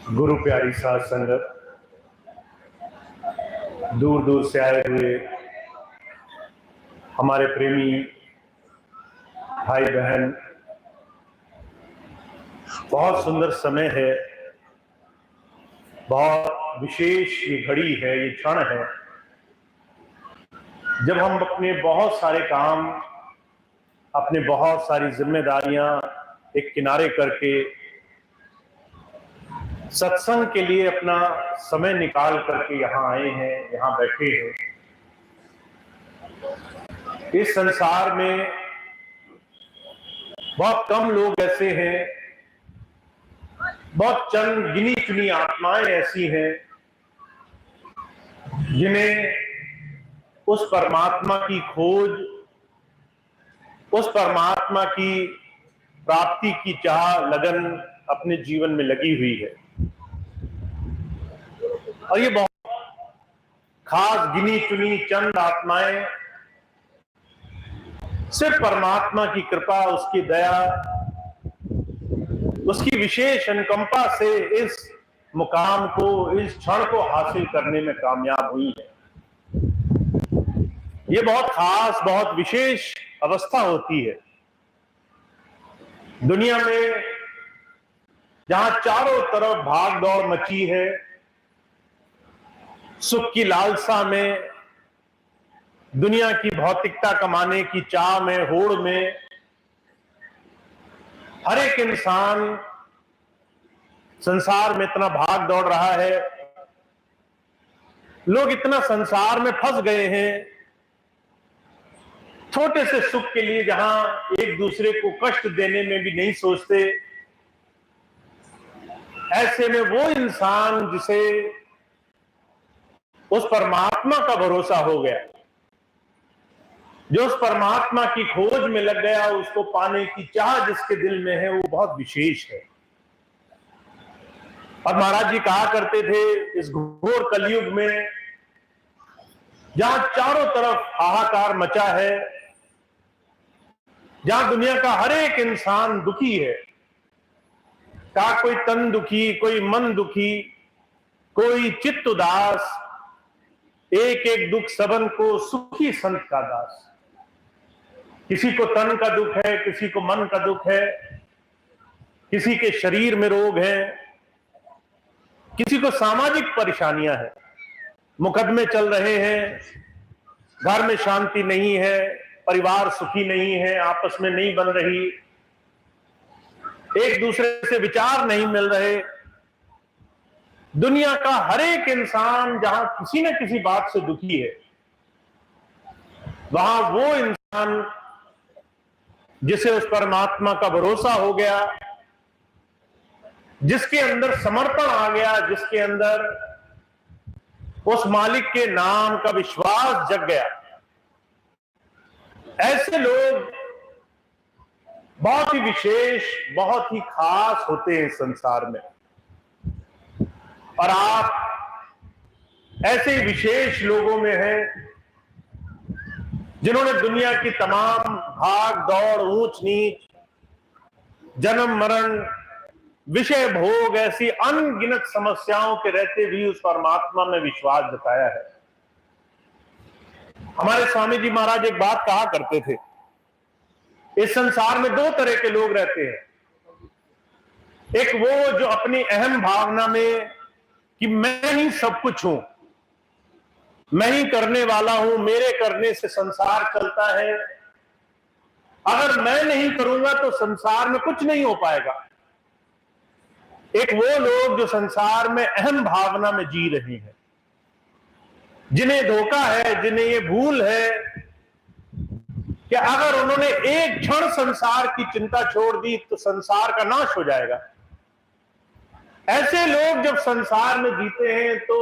गुरु प्यारी साध संगत, दूर दूर से आए हुए हमारे प्रेमी भाई बहन, बहुत सुंदर समय है, बहुत विशेष ये घड़ी है, ये क्षण है जब हम अपने बहुत सारे काम, अपने बहुत सारी जिम्मेदारियां एक किनारे करके सत्संग के लिए अपना समय निकाल करके यहाँ आए हैं, यहाँ बैठे हैं। इस संसार में बहुत कम लोग ऐसे हैं, बहुत चंद गिनी चुनी आत्माएं ऐसी हैं जिन्हें उस परमात्मा की खोज, उस परमात्मा की प्राप्ति की चाह, लगन अपने जीवन में लगी हुई है। और ये बहुत खास गिनी चुनी चंद आत्माएं सिर्फ परमात्मा की कृपा, उसकी दया, उसकी विशेष अनुकंपा से इस मुकाम को, इस क्षण को हासिल करने में कामयाब हुई है। ये बहुत खास, बहुत विशेष अवस्था होती है दुनिया में, जहां चारों तरफ भाग दौड़ मची है, सुख की लालसा में, दुनिया की भौतिकता कमाने की चाह में, होड़ में हर एक इंसान संसार में इतना भाग दौड़ रहा है, लोग इतना संसार में फंस गए हैं, छोटे से सुख के लिए जहां एक दूसरे को कष्ट देने में भी नहीं सोचते। ऐसे में वो इंसान जिसे उस परमात्मा का भरोसा हो गया, जो उस परमात्मा की खोज में लग गया, उसको पाने की चाह जिसके दिल में है, वो बहुत विशेष है। और महाराज जी कहा करते थे, इस घोर कलयुग में जहां चारों तरफ हाहाकार मचा है, जहां दुनिया का हर एक इंसान दुखी है, का कोई तन दुखी, कोई मन दुखी, कोई चित्त उदास, एक एक दुख सबन को सुखी संत का दास। किसी को तन का दुख है, किसी को मन का दुख है, किसी के शरीर में रोग है, किसी को सामाजिक परेशानियां हैं, मुकदमे चल रहे हैं, घर में शांति नहीं है, परिवार सुखी नहीं है, आपस में नहीं बन रही, एक दूसरे से विचार नहीं मिल रहे। दुनिया का हर एक इंसान जहां किसी न किसी बात से दुखी है, वहां वो इंसान जिसे उस परमात्मा का भरोसा हो गया, जिसके अंदर समर्पण आ गया, जिसके अंदर उस मालिक के नाम का विश्वास जग गया, ऐसे लोग बहुत ही विशेष, बहुत ही खास होते हैं संसार में। और आप ऐसे ही विशेष लोगों में हैं जिन्होंने दुनिया की तमाम भाग दौड़, ऊंच नीच, जन्म मरण, विषय भोग, ऐसी अनगिनत समस्याओं के रहते भी उस परमात्मा में विश्वास जताया है। हमारे स्वामी जी महाराज एक बात कहा करते थे, इस संसार में दो तरह के लोग रहते हैं। एक वो जो अपनी अहम भावना में कि मैं ही सब कुछ हूं, मैं ही करने वाला हूं, मेरे करने से संसार चलता है, अगर मैं नहीं करूंगा तो संसार में कुछ नहीं हो पाएगा। एक वो लोग जो संसार में अहम भावना में जी रहे हैं, जिन्हें धोखा है, जिन्हें ये भूल है कि अगर उन्होंने एक क्षण संसार की चिंता छोड़ दी तो संसार का नाश हो जाएगा। ऐसे लोग जब संसार में जीते हैं तो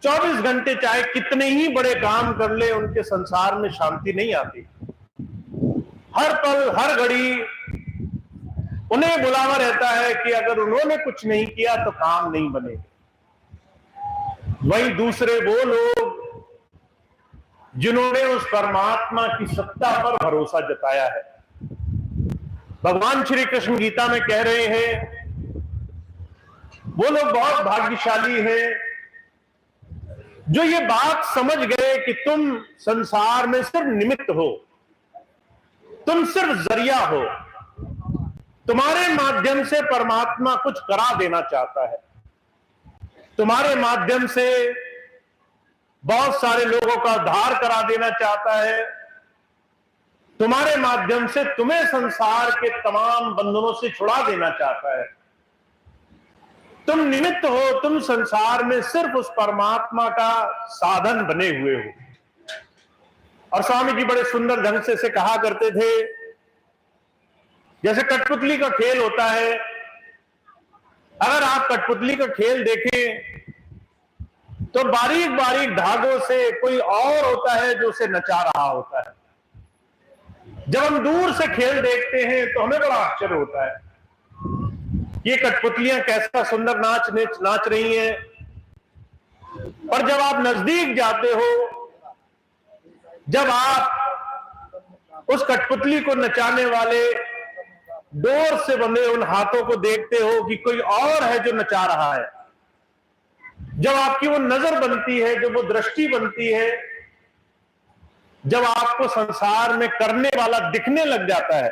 24 घंटे चाहे कितने ही बड़े काम कर ले, उनके संसार में शांति नहीं आती। हर पल, हर घड़ी उन्हें बुलावा रहता है कि अगर उन्होंने कुछ नहीं किया तो काम नहीं बनेगा। वहीं दूसरे वो लोग जिन्होंने उस परमात्मा की सत्ता पर भरोसा जताया है। भगवान श्री कृष्ण गीता में कह रहे हैं वो लोग बहुत भाग्यशाली हैं जो ये बात समझ गए कि तुम संसार में सिर्फ निमित्त हो, तुम सिर्फ जरिया हो, तुम्हारे माध्यम से परमात्मा कुछ करा देना चाहता है, तुम्हारे माध्यम से बहुत सारे लोगों का उद्धार करा देना चाहता है, तुम्हारे माध्यम से तुम्हें संसार के तमाम बंधनों से छुड़ा देना चाहता है। तुम निमित्त हो, तुम संसार में सिर्फ उस परमात्मा का साधन बने हुए हो। और स्वामी जी बड़े सुंदर ढंग से कहा करते थे, जैसे कठपुतली का खेल होता है, अगर आप कठपुतली का खेल देखें तो बारीक बारीक धागों से कोई और होता है जो उसे नचा रहा होता है। जब हम दूर से खेल देखते हैं तो हमें बड़ा आश्चर्य होता है, ये कठपुतलियां कैसा सुंदर नाच रही हैं, पर जब आप नजदीक जाते हो, जब आप उस कठपुतली को नचाने वाले डोर से बंधे उन हाथों को देखते हो कि कोई और है जो नचा रहा है, जब आपकी वो नजर बनती है, जब वो दृष्टि बनती है, जब आपको संसार में करने वाला दिखने लग जाता है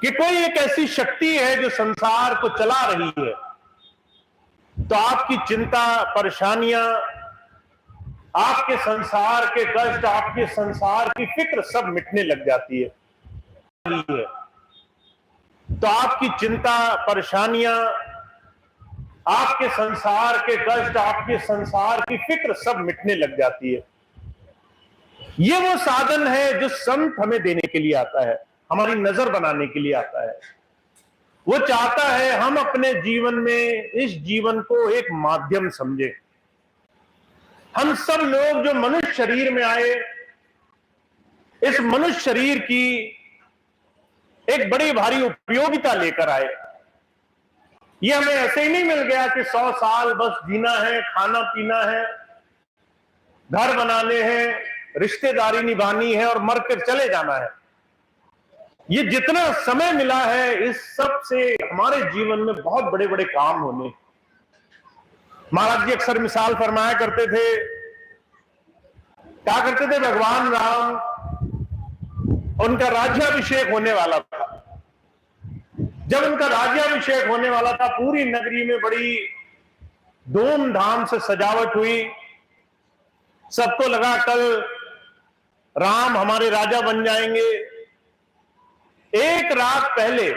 कि कोई एक ऐसी शक्ति है जो संसार को चला रही है, तो आपकी चिंता, परेशानियां, आपके संसार के कष्ट, आपके संसार की फिक्र सब मिटने लग जाती है। तो आपकी चिंता, परेशानियां, आपके संसार के कष्ट, आपके संसार की फिक्र सब मिटने लग जाती है। ये वो साधन है जो संत हमें देने के लिए आता है, हमारी नजर बनाने के लिए आता है। वो चाहता है हम अपने जीवन में इस जीवन को एक माध्यम समझे। हम सब लोग जो मनुष्य शरीर में आए, इस मनुष्य शरीर की एक बड़ी भारी उपयोगिता लेकर आए। ये हमें ऐसे ही नहीं मिल गया कि 100 साल बस जीना है, खाना पीना है, घर बनाने हैं, रिश्तेदारी निभानी है और मर कर चले जाना है। ये जितना समय मिला है, इस सब से हमारे जीवन में बहुत बड़े बड़े काम होने। महाराज जी अक्सर मिसाल फरमाया करते थे, क्या करते थे, भगवान राम, उनका राज्याभिषेक होने वाला था। जब उनका राज्याभिषेक होने वाला था, पूरी नगरी में बड़ी धूमधाम से सजावट हुई। सबको लगा कल राम हमारे राजा बन जाएंगे। एक रात पहले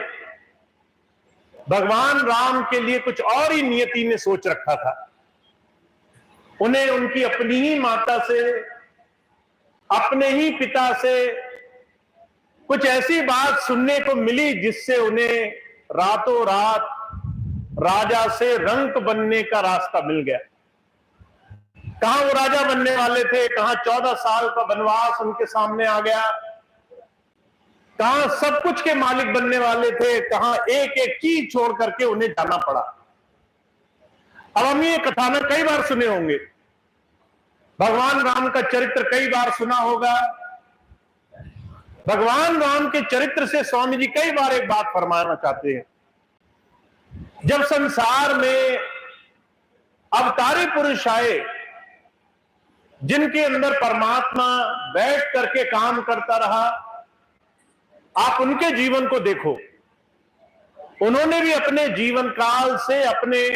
भगवान राम के लिए कुछ और ही नियति ने सोच रखा था। उन्हें उनकी अपनी ही माता से, अपने ही पिता से कुछ ऐसी बात सुनने को मिली जिससे उन्हें रातों रात राजा से रंक बनने का रास्ता मिल गया। कहां वो राजा बनने वाले थे, कहां 14 साल का वनवास उनके सामने आ गया, कहां सब कुछ के मालिक बनने वाले थे, कहां एक एक चीज छोड़ करके उन्हें जाना पड़ा। अब हम ये कथानक कई बार सुने होंगे, भगवान राम का चरित्र कई बार सुना होगा। भगवान राम के चरित्र से स्वामी जी कई बार एक बात फरमाना चाहते हैं। जब संसार में अवतारी पुरुष आए, जिनके अंदर परमात्मा बैठ करके काम करता रहा, आप उनके जीवन को देखो। उन्होंने भी अपने जीवन काल से, अपने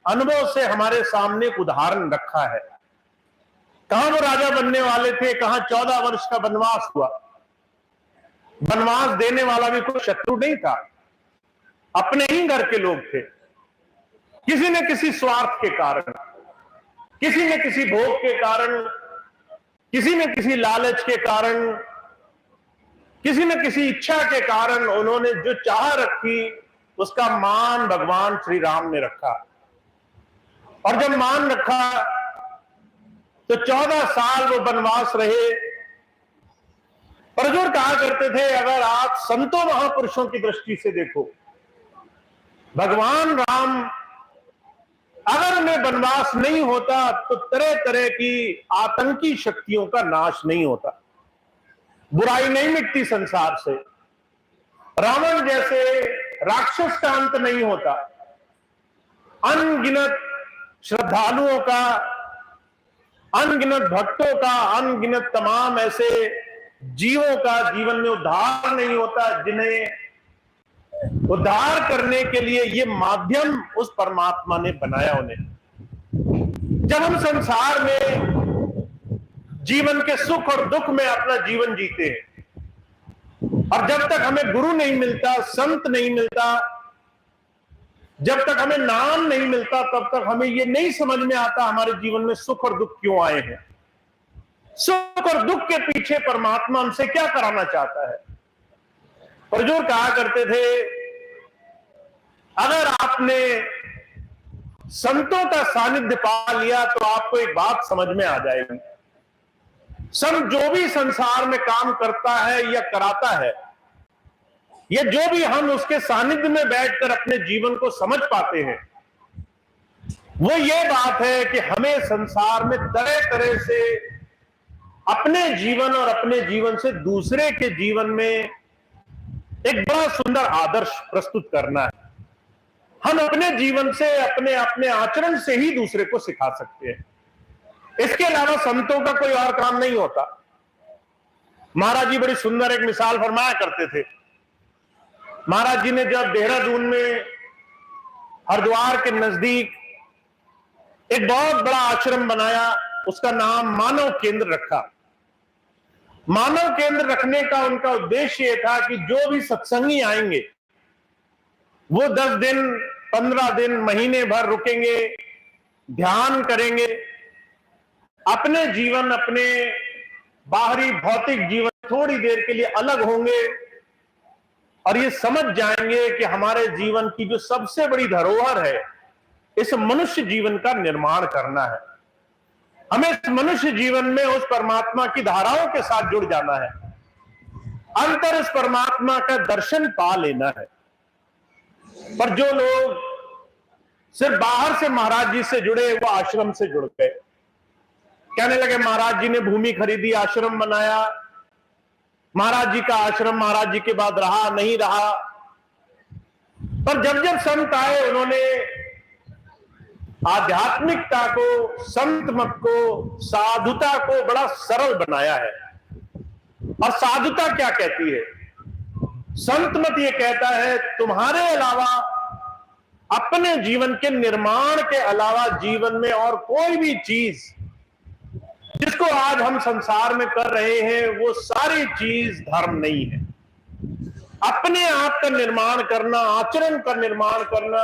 अनुभव से हमारे सामने एक उदाहरण रखा है। कहां वो राजा बनने वाले थे, कहां 14 वर्ष का वनवास हुआ। वनवास देने वाला भी कोई शत्रु नहीं था, अपने ही घर के लोग थे। किसी न किसी स्वार्थ के कारण, किसी न किसी भोग के कारण, किसी न किसी लालच के कारण, किसी न किसी इच्छा के कारण उन्होंने जो चाह रखी, उसका मान भगवान श्री राम ने रखा। और जब मान रखा तो 14 साल वो वनवास रहे। प्रजुर कहा करते थे, अगर आप संतों महापुरुषों की दृष्टि से देखो, भगवान राम अगर उन्हें वनवास नहीं होता तो तरह तरह की आतंकी शक्तियों का नाश नहीं होता, बुराई नहीं मिटती संसार से, रावण जैसे राक्षस का अंत नहीं होता, अनगिनत श्रद्धालुओं का, अनगिनत भक्तों का, अनगिनत तमाम ऐसे जीवों का जीवन में उद्धार नहीं होता, जिन्हें उद्धार करने के लिए ये माध्यम उस परमात्मा ने बनाया उन्हें। जब हम संसार में जीवन के सुख और दुख में अपना जीवन जीते हैं, और जब तक हमें गुरु नहीं मिलता, संत नहीं मिलता, जब तक हमें नाम नहीं मिलता, तब तक हमें यह नहीं समझ में आता हमारे जीवन में सुख और दुख क्यों आए हैं। सुख और दुख के पीछे परमात्मा हमसे क्या कराना चाहता है। हुजूर कहा करते थे, अगर आपने संतों का सानिध्य पा लिया तो आपको एक बात समझ में आ जाएगी। संत जो भी संसार में काम करता है या कराता है, ये जो भी हम उसके सानिध्य में बैठकर अपने जीवन को समझ पाते हैं, वो ये बात है कि हमें संसार में तरह तरह से अपने जीवन और अपने जीवन से दूसरे के जीवन में एक बड़ा सुंदर आदर्श प्रस्तुत करना है। हम अपने जीवन से, अपने अपने आचरण से ही दूसरे को सिखा सकते हैं। इसके अलावा संतों का कोई और काम नहीं होता। महाराज जी बड़ी सुंदर एक मिसाल फरमाया करते थे। महाराज जी ने जब देहरादून में हरिद्वार के नजदीक एक बहुत बड़ा आश्रम बनाया, उसका नाम मानव केंद्र रखा। मानव केंद्र रखने का उनका उद्देश्य यह था कि जो भी सत्संगी आएंगे वो 10 दिन, 15 दिन, महीने भर रुकेंगे, ध्यान करेंगे, अपने जीवन, अपने बाहरी भौतिक जीवन थोड़ी देर के लिए अलग होंगे और ये समझ जाएंगे कि हमारे जीवन की जो सबसे बड़ी धरोहर है, इस मनुष्य जीवन का निर्माण करना है। हमें इस मनुष्य जीवन में उस परमात्मा की धाराओं के साथ जुड़ जाना है, अंतर इस परमात्मा का दर्शन पा लेना है। पर जो लोग सिर्फ बाहर से महाराज जी से जुड़े, वो आश्रम से जुड़ गए। कहने लगे महाराज जी ने भूमि खरीदी, आश्रम बनाया, महाराज जी का आश्रम महाराज जी के बाद रहा नहीं रहा। पर जब जब संत आए, उन्होंने आध्यात्मिकता को, संत मत को, साधुता को बड़ा सरल बनाया है। और साधुता क्या कहती है? संत मत ये कहता है, तुम्हारे अलावा, अपने जीवन के निर्माण के अलावा जीवन में और कोई भी चीज जिसको आज हम संसार में कर रहे हैं, वो सारी चीज धर्म नहीं है। अपने आप का निर्माण करना, आचरण का निर्माण करना,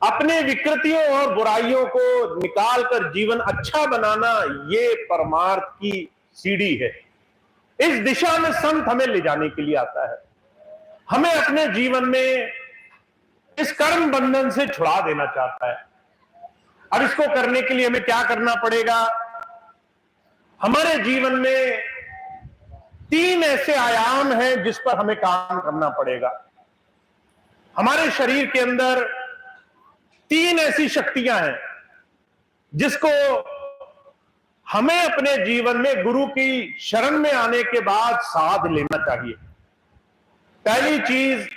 अपने विकृतियों और बुराइयों को निकालकर जीवन अच्छा बनाना, ये परमार्थ की सीढ़ी है। इस दिशा में संत हमें ले जाने के लिए आता है। हमें अपने जीवन में इस कर्म बंधन से छुड़ा देना चाहता है। अब इसको करने के लिए हमें क्या करना पड़ेगा? हमारे जीवन में 3 ऐसे आयाम हैं जिस पर हमें काम करना पड़ेगा। हमारे शरीर के अंदर 3 ऐसी शक्तियां हैं जिसको हमें अपने जीवन में गुरु की शरण में आने के बाद साध लेना चाहिए। पहली चीज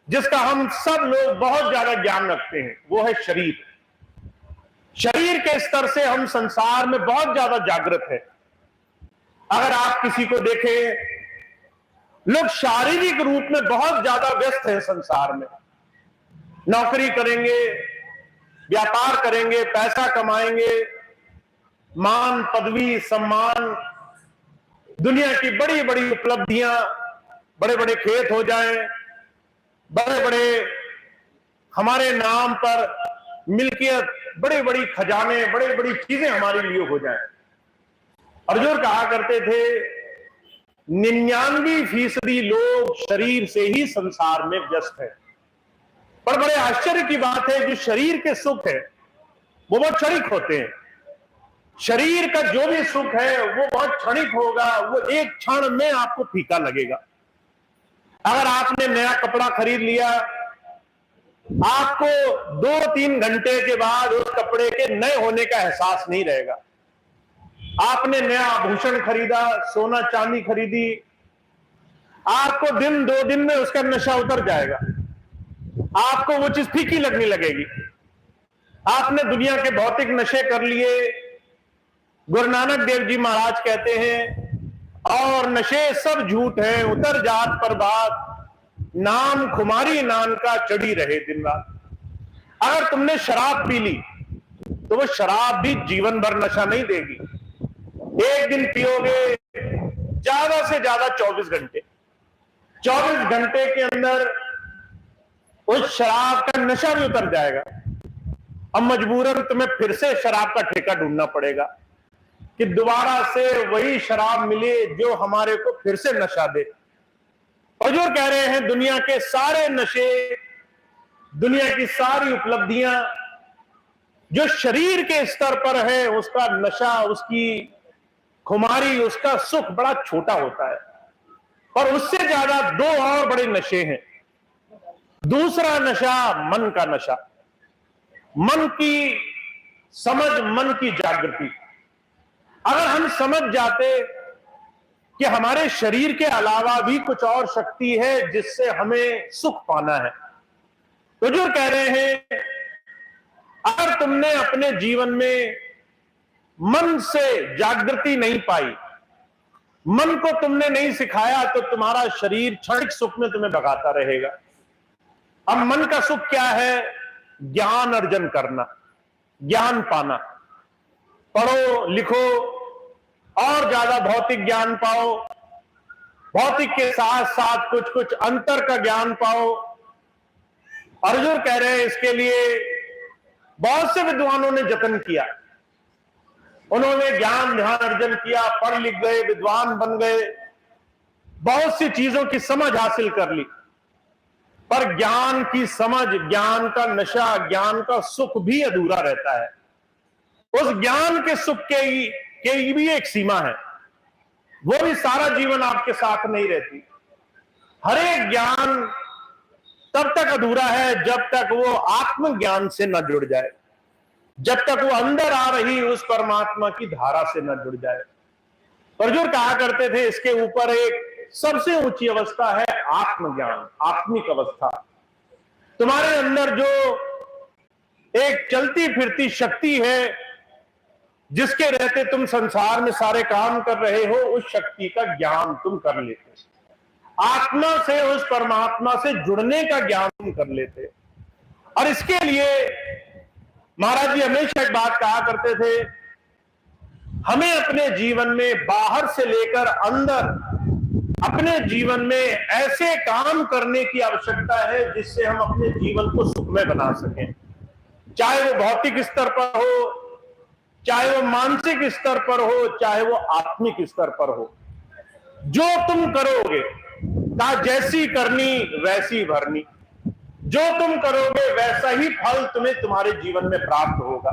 जिसका हम सब लोग बहुत ज्यादा ज्ञान रखते हैं, वो है शरीर। शरीर के स्तर से हम संसार में बहुत ज्यादा जागृत है। अगर आप किसी को देखें, लोग शारीरिक रूप में बहुत ज्यादा व्यस्त हैं संसार में। नौकरी करेंगे, व्यापार करेंगे, पैसा कमाएंगे, मान, पदवी, सम्मान, दुनिया की बड़ी बड़ी उपलब्धियां, बड़े बड़े खेत हो जाएं, बड़े बड़े हमारे नाम पर मिल्कियत, बड़े बड़ी खजाने, बड़ी बड़ी चीजें हमारे लिए हो जाएं। अर्जुन कहा करते थे, 99% लोग शरीर से ही संसार में व्यस्त है। पर बड़े आश्चर्य की बात है, जो शरीर के सुख है वो बहुत क्षणिक होते हैं। शरीर का जो भी सुख है वो बहुत क्षणिक होगा, वो एक क्षण में आपको फीका लगेगा। अगर आपने नया कपड़ा खरीद लिया, आपको 2-3 घंटे के बाद उस कपड़े के नए होने का एहसास नहीं रहेगा। आपने नया आभूषण खरीदा, सोना चांदी खरीदी, आपको 1-2 दिन में उसका नशा उतर जाएगा। आपको वो चीज फीकी लगने लगेगी। आपने दुनिया के भौतिक नशे कर लिए। गुरु नानक देव जी महाराज कहते हैं, और नशे सब झूठ हैं, उतर जात पर बात, नाम खुमारी नान का चढ़ी रहे दिन रात। अगर तुमने शराब पी ली तो वो शराब भी जीवन भर नशा नहीं देगी। एक दिन पियोगे, ज्यादा से ज्यादा 24 घंटे। 24 घंटे के अंदर उस शराब का नशा भी उतर जाएगा। अब मजबूरन तुम्हें फिर से शराब का ठेका ढूंढना पड़ेगा कि दोबारा से वही शराब मिले जो हमारे को फिर से नशा दे। और जो कह रहे हैं दुनिया के सारे नशे, दुनिया की सारी उपलब्धियां जो शरीर के स्तर पर है, उसका नशा, उसकी खुमारी, उसका सुख बड़ा छोटा होता है। और उससे ज्यादा दो और बड़े नशे हैं। दूसरा नशा मन का नशा, मन की समझ, मन की जागृति। अगर हम समझ जाते कि हमारे शरीर के अलावा भी कुछ और शक्ति है जिससे हमें सुख पाना है, तो जो कह रहे हैं अगर तुमने अपने जीवन में मन से जागृति नहीं पाई, मन को तुमने नहीं सिखाया, तो तुम्हारा शरीर क्षणिक सुख में तुम्हें भगाता रहेगा। अब मन का सुख क्या है? ज्ञान अर्जन करना, ज्ञान पाना। पढ़ो लिखो और ज्यादा भौतिक ज्ञान पाओ, भौतिक के साथ साथ कुछ कुछ अंतर का ज्ञान पाओ। अर्जुन कह रहे हैं इसके लिए बहुत से विद्वानों ने जतन किया। उन्होंने ज्ञान ध्यान अर्जन किया, पढ़ लिख गए, विद्वान बन गए, बहुत सी चीजों की समझ हासिल कर ली, पर ज्ञान की समझ, ज्ञान का नशा, ज्ञान का सुख भी अधूरा रहता है। उस ज्ञान के सुख के भी एक सीमा है, वो भी सारा जीवन आपके साथ नहीं रहती। हर एक ज्ञान तब तक अधूरा है जब तक वो आत्मज्ञान से न जुड़ जाए, जब तक वो अंदर आ रही उस परमात्मा की धारा से न जुड़ जाए। अर्जुन कहा करते थे इसके ऊपर एक सबसे ऊंची अवस्था है आत्मज्ञान, आत्मिक अवस्था। तुम्हारे अंदर जो एक चलती फिरती शक्ति है जिसके रहते तुम संसार में सारे काम कर रहे हो, उस शक्ति का ज्ञान तुम कर लेते, आत्मा से, उस परमात्मा से जुड़ने का ज्ञान तुम कर लेते। और इसके लिए महाराज जी हमेशा एक बात कहा करते थे, हमें अपने जीवन में बाहर से लेकर अंदर अपने जीवन में ऐसे काम करने की आवश्यकता है जिससे हम अपने जीवन को सुखमय बना सकें। चाहे वो भौतिक स्तर पर हो, चाहे वो मानसिक स्तर पर हो, चाहे वो आत्मिक स्तर पर हो। जो तुम करोगे का जैसी करनी वैसी भरनी, जो तुम करोगे वैसा ही फल तुम्हें तुम्हारे जीवन में प्राप्त होगा।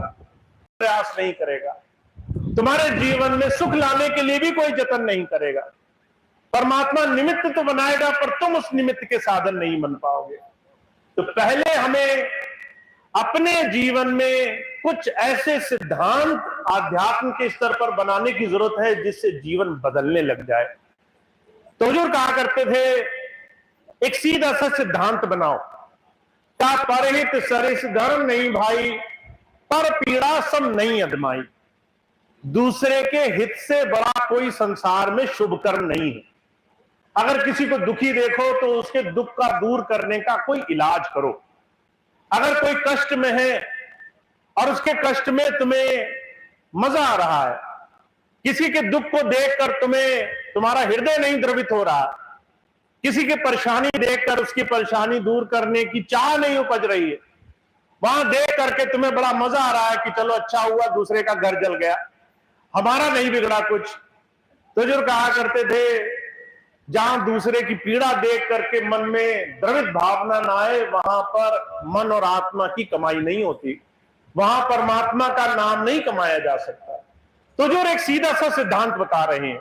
प्रयास नहीं करेगा, तुम्हारे जीवन में सुख लाने के लिए भी कोई जतन नहीं करेगा। परमात्मा निमित्त तो बनाएगा, पर तुम उस निमित्त के साधन नहीं बन पाओगे। तो पहले हमें अपने जीवन में कुछ ऐसे सिद्धांत आध्यात्म के स्तर पर बनाने की जरूरत है जिससे जीवन बदलने लग जाए। तो हुजूर कहा करते थे एक सीधा सा सिद्धांत बनाओ, का परहित सरिस धर्म नहीं भाई, पर पीड़ा सम नहीं अदमाई। दूसरे के हित से बड़ा कोई संसार में शुभ कर्म नहीं है। अगर किसी को दुखी देखो तो उसके दुख का दूर करने का कोई इलाज करो। अगर कोई कष्ट में है और उसके कष्ट में तुम्हें मजा आ रहा है, किसी के दुख को देखकर तुम्हारा हृदय नहीं द्रवित हो रहा, किसी की परेशानी देखकर उसकी परेशानी दूर करने की चाह नहीं उपज रही है, वहां देख करके तुम्हें बड़ा मजा आ रहा है कि चलो अच्छा हुआ दूसरे का घर जल गया, हमारा नहीं बिगड़ा कुछ। तो जो कहा करते थे जहां दूसरे की पीड़ा देख करके मन में द्रवित भावना ना आए, वहां पर मन और आत्मा की कमाई नहीं होती, वहां परमात्मा का नाम नहीं कमाया जा सकता। तो जो एक सीधा सा सिद्धांत बता रहे हैं,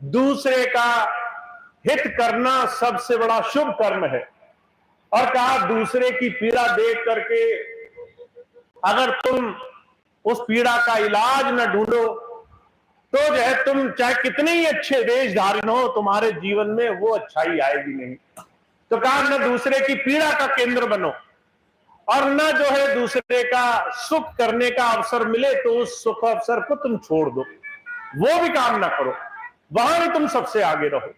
दूसरे का हित करना सबसे बड़ा शुभ कर्म है। और कहा दूसरे की पीड़ा देख करके अगर तुम उस पीड़ा का इलाज न ढूंढो तो जो है तुम चाहे कितने ही अच्छे वेशधारी हो, तुम्हारे जीवन में वो अच्छाई आएगी नहीं। तो कहा न दूसरे की पीड़ा का केंद्र बनो और न जो है दूसरे का सुख करने का अवसर मिले तो उस सुख अवसर को तुम छोड़ दो, वो भी काम ना करो, वहां भी तुम सबसे आगे रहो।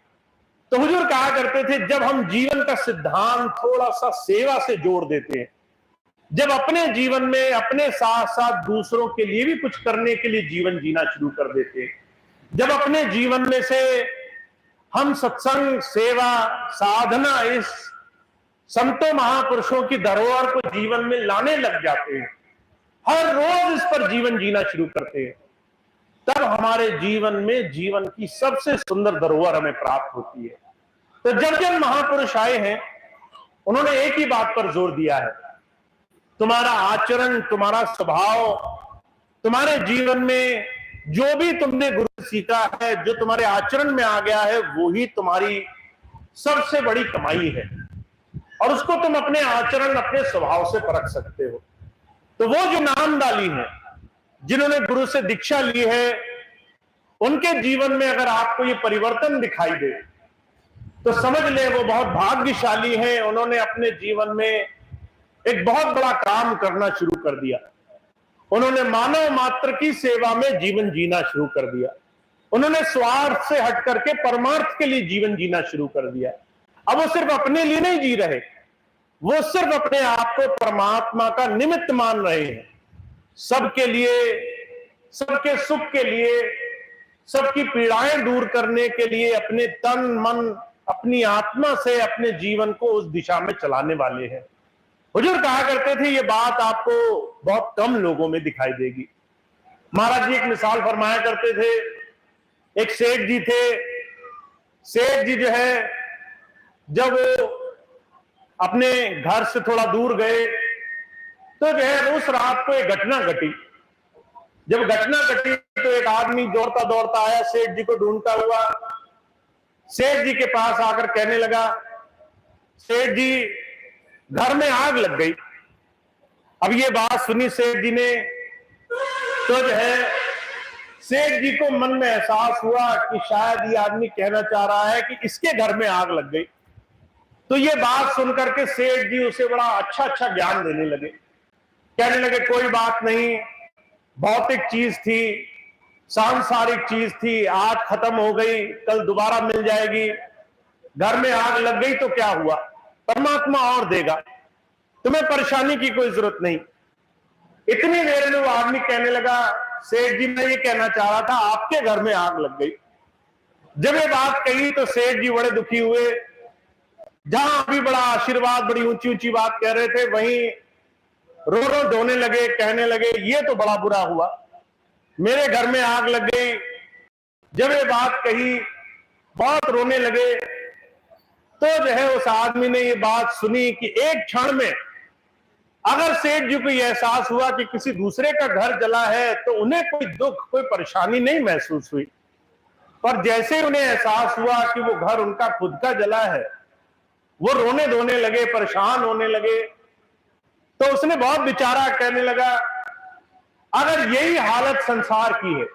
तो हुजूर कहा करते थे जब हम जीवन का सिद्धांत थोड़ा सा सेवा से जोड़ देते हैं, जब अपने जीवन में अपने साथ साथ दूसरों के लिए भी कुछ करने के लिए जीवन जीना शुरू कर देते हैं, जब अपने जीवन में से हम सत्संग, सेवा, साधना, इस संतों महापुरुषों की धरोहर को जीवन में लाने लग जाते हैं, हर रोज इस पर जीवन जीना शुरू करते हैं, तब हमारे जीवन में जीवन की सबसे सुंदर धरोहर हमें प्राप्त होती है। तो जब जब महापुरुष आए हैं उन्होंने एक ही बात पर जोर दिया है, तुम्हारा आचरण, तुम्हारा स्वभाव, तुम्हारे जीवन में जो भी तुमने गुरु सीखा है, जो तुम्हारे आचरण में आ गया है, वो ही तुम्हारी सबसे बड़ी कमाई है और उसको तुम अपने आचरण, अपने स्वभाव से परख सकते हो। तो वो जो नामदाली है, जिन्होंने गुरु से दीक्षा ली है, उनके जीवन में अगर आपको ये परिवर्तन दिखाई दे तो समझ ले वो बहुत भाग्यशाली हैं। उन्होंने अपने जीवन में एक बहुत बड़ा काम करना शुरू कर दिया। उन्होंने मानव मात्र की सेवा में जीवन जीना शुरू कर दिया। उन्होंने स्वार्थ से हट करके परमार्थ के लिए जीवन जीना शुरू कर दिया। अब वो सिर्फ अपने लिए नहीं जी रहे, वो सिर्फ अपने आप को परमात्मा का निमित्त मान रहे हैं, सबके लिए, सबके सुख के लिए, सबकी पीड़ाएं दूर करने के लिए अपने तन मन, अपनी आत्मा से अपने जीवन को उस दिशा में चलाने वाले हैं। हुजूर कहा करते थे, ये बात आपको बहुत कम लोगों में दिखाई देगी। महाराज जी एक मिसाल फरमाया करते थे, एक सेठ जी थे। सेठ जी जो है जब अपने घर से थोड़ा दूर गए तो जो है उस रात को एक घटना घटी। जब घटना घटी तो एक आदमी दौड़ता दौड़ता आया, सेठ जी को ढूंढता हुआ सेठ जी के पास आकर कहने लगा, सेठ जी घर में आग लग गई। अब ये बात सुनी सेठ जी ने तो जो है सेठ जी को मन में एहसास हुआ कि शायद ये आदमी कहना चाह रहा है कि इसके घर में आग लग गई। तो ये बात सुनकर के सेठ जी उसे बड़ा अच्छा अच्छा ज्ञान देने लगे। कहने लगे कोई बात नहीं, भौतिक चीज थी, सांसारिक चीज थी, आज खत्म हो गई, कल दोबारा मिल जाएगी। घर में आग लग गई तो क्या हुआ, परमात्मा और देगा, तुम्हें परेशानी की कोई जरूरत नहीं। इतनी देर में वो आदमी कहने लगा, सेठ जी मैं ये कहना चाह रहा था आपके घर में आग लग गई। जब ये बात कही तो सेठ जी बड़े दुखी हुए। जहां अभी बड़ा आशीर्वाद, बड़ी ऊंची ऊंची बात कह रहे थे, वहीं रो रो धोने लगे, कहने लगे ये तो बड़ा बुरा हुआ, मेरे घर में आग लग गई। जब ये बात कही बहुत रोने लगे। तो जो है उस आदमी ने ये बात सुनी कि एक क्षण में अगर सेठ जी को यह एहसास हुआ कि किसी दूसरे का घर जला है तो उन्हें कोई दुख, कोई परेशानी नहीं महसूस हुई, पर जैसे उन्हें एहसास हुआ कि वो घर उनका खुद का जला है, वो रोने धोने लगे, परेशान होने लगे। तो उसने बहुत बेचारा कहने लगा, अगर यही हालत संसार की है,